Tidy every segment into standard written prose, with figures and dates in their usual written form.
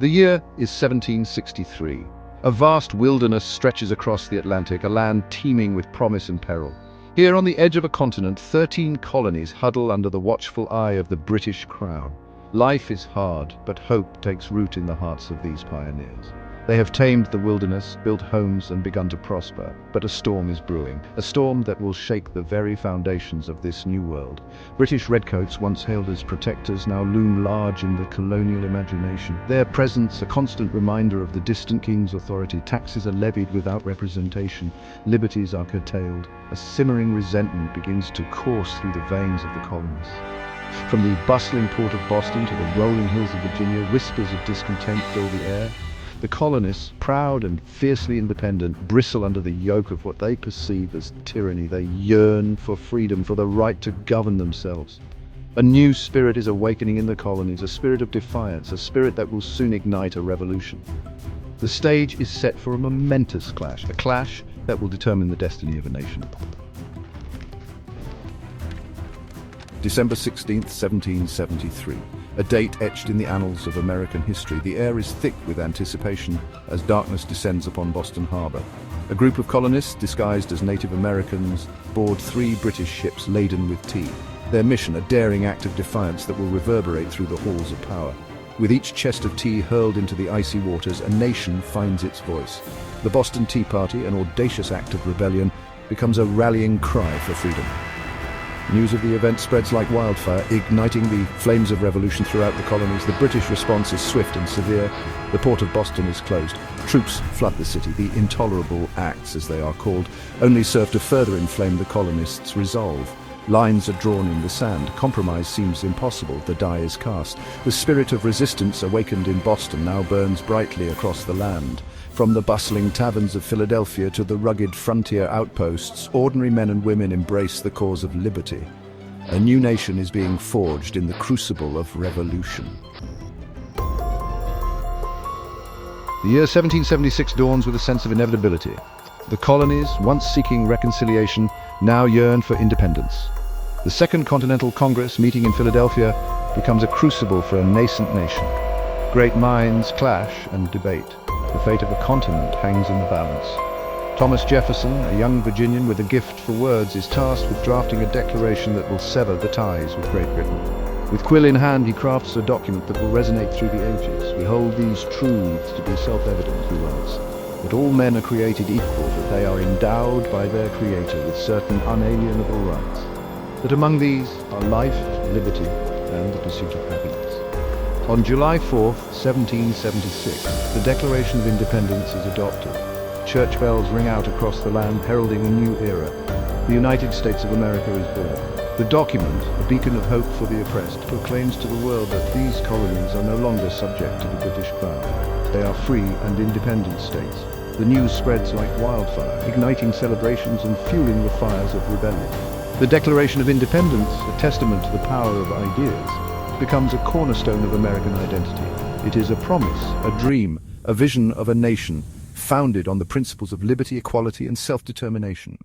The year is 1763. A vast wilderness stretches across the Atlantic, a land teeming with promise and peril. Here on the edge of a continent, 13 colonies huddle under the watchful eye of the British Crown. Life is hard, but hope takes root in the hearts of these pioneers. They have tamed the wilderness, built homes, and begun to prosper. But a storm is brewing, a storm that will shake the very foundations of this new world. British redcoats, once hailed as protectors, now loom large in the colonial imagination. Their presence, a constant reminder of the distant king's authority. Taxes are levied without representation, liberties are curtailed. A simmering resentment begins to course through the veins of the colonists. From the bustling port of Boston to the rolling hills of Virginia, whispers of discontent fill the air. The colonists, proud and fiercely independent, bristle under the yoke of what they perceive as tyranny. They yearn for freedom, for the right to govern themselves. A new spirit is awakening in the colonies, a spirit of defiance, a spirit that will soon ignite a revolution. The stage is set for a momentous clash, a clash that will determine the destiny of a nation. December 16th, 1773. A date etched in the annals of American history. The air is thick with anticipation as darkness descends upon Boston Harbor. A group of colonists, disguised as Native Americans, board 3 British ships laden with tea. Their mission, a daring act of defiance that will reverberate through the halls of power. With each chest of tea hurled into the icy waters, a nation finds its voice. The Boston Tea Party, an audacious act of rebellion, becomes a rallying cry for freedom. News of the event spreads like wildfire, igniting the flames of revolution throughout the colonies. The British response is swift and severe. The port of Boston is closed. Troops flood the city. The intolerable acts, as they are called, only serve to further inflame the colonists' resolve. Lines are drawn in the sand. Compromise seems impossible. The die is cast. The spirit of resistance awakened in Boston now burns brightly across the land. From the bustling taverns of Philadelphia to the rugged frontier outposts, ordinary men and women embrace the cause of liberty. A new nation is being forged in the crucible of revolution. The year 1776 dawns with a sense of inevitability. The colonies, once seeking reconciliation, now yearn for independence. The Second Continental Congress, meeting in Philadelphia, becomes a crucible for a nascent nation. Great minds clash and debate. The fate of a continent hangs in the balance. Thomas Jefferson, a young Virginian with a gift for words, is tasked with drafting a declaration that will sever the ties with Great Britain. With quill in hand, he crafts a document that will resonate through the ages. We hold these truths to be self-evident, he writes, that all men are created equal, that they are endowed by their Creator with certain unalienable rights, that among these are life, liberty, and the pursuit of happiness. On July 4th, 1776, the Declaration of Independence is adopted. Church bells ring out across the land, heralding a new era. The United States of America is born. The document, a beacon of hope for the oppressed, proclaims to the world that these colonies are no longer subject to the British Crown. They are free and independent states. The news spreads like wildfire, igniting celebrations and fueling the fires of rebellion. The Declaration of Independence, a testament to the power of ideas, becomes a cornerstone of American identity. It is a promise, a dream, a vision of a nation founded on the principles of liberty, equality, and self-determination.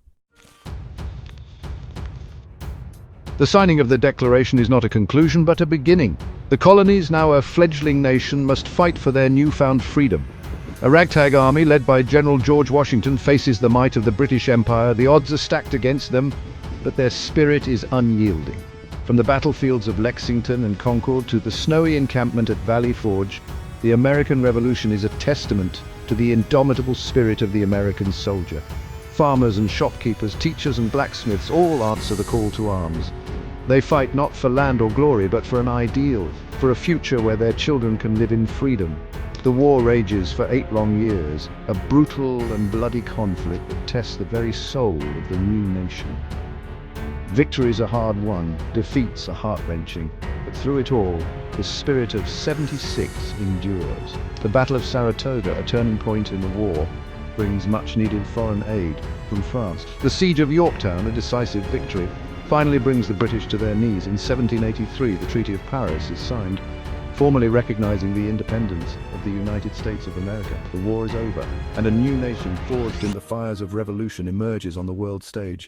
The signing of the Declaration is not a conclusion, but a beginning. The colonies, now a fledgling nation, must fight for their newfound freedom. A ragtag army led by General George Washington faces the might of the British Empire. The odds are stacked against them, but their spirit is unyielding. From the battlefields of Lexington and Concord to the snowy encampment at Valley Forge, the American Revolution is a testament to the indomitable spirit of the American soldier. Farmers and shopkeepers, teachers and blacksmiths all answer the call to arms. They fight not for land or glory, but for an ideal, for a future where their children can live in freedom. The war rages for 8 long years, a brutal and bloody conflict that tests the very soul of the new nation. Victories are hard won, defeats are heart-wrenching, but through it all, the spirit of 76 endures. The Battle of Saratoga, a turning point in the war, brings much-needed foreign aid from France. The Siege of Yorktown, a decisive victory, finally brings the British to their knees. In 1783, the Treaty of Paris is signed, formally recognizing the independence of the United States of America. The war is over, and a new nation forged in the fires of revolution emerges on the world stage.